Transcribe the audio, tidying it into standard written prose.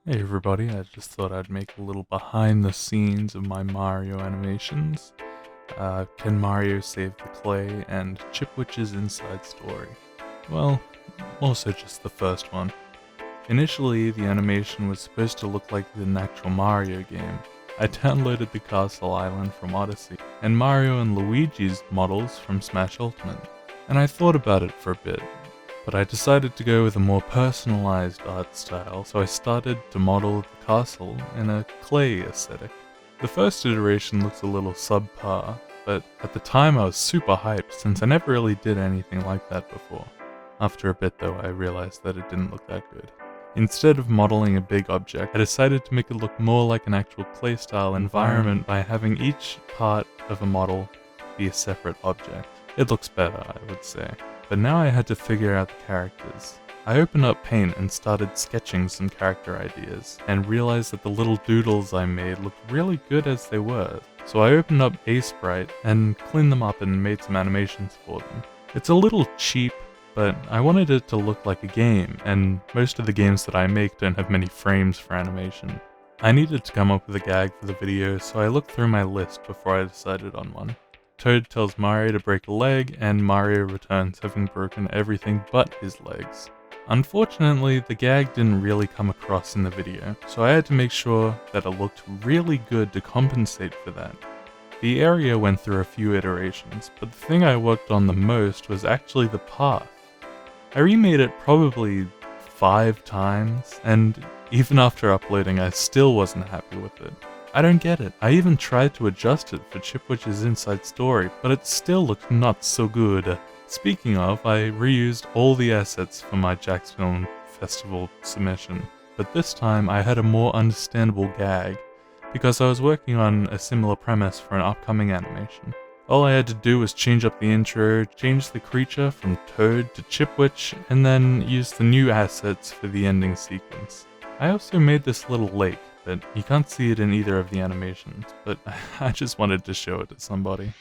Hey everybody, I just thought I'd make a little behind the scenes of my Mario animations. Can Mario save the clay and Chipwich's inside story? Well, also just the first one. Initially, the animation was supposed to look like the actual Mario game. I downloaded the Castle Island from Odyssey, and Mario and Luigi's models from Smash Ultimate. And I thought about it for a bit, but I decided to go with a more personalized art style, so I started to model the castle in a clay aesthetic. The first iteration looks a little subpar, but at the time I was super hyped since I never really did anything like that before. After a bit though, I realized that it didn't look that good. Instead of modeling a big object, I decided to make it look more like an actual playstyle environment by having each part of a model be a separate object. It looks better, I would say. But now I had to figure out the characters. I opened up Paint and started sketching some character ideas, and realized that the little doodles I made looked really good as they were. So I opened up Sprite and cleaned them up and made some animations for them. It's a little cheap, but I wanted it to look like a game, and most of the games that I make don't have many frames for animation. I needed to come up with a gag for the video, so I looked through my list before I decided on one. Toad tells Mario to break a leg, and Mario returns having broken everything but his legs. Unfortunately, the gag didn't really come across in the video, so I had to make sure that it looked really good to compensate for that. The area went through a few iterations, but the thing I worked on the most was actually the path. I remade it probably 5 times, and even after uploading I still wasn't happy with it. I don't get it. I even tried to adjust it for Chipwich's inside story, but it still looked not so good. Speaking of, I reused all the assets for my Jack's Film Festival submission, but this time I had a more understandable gag, because I was working on a similar premise for an upcoming animation. All I had to do was change up the intro, change the creature from Toad to Chipwich, and then use the new assets for the ending sequence. I also made this little lake, but you can't see it in either of the animations, but I just wanted to show it to somebody.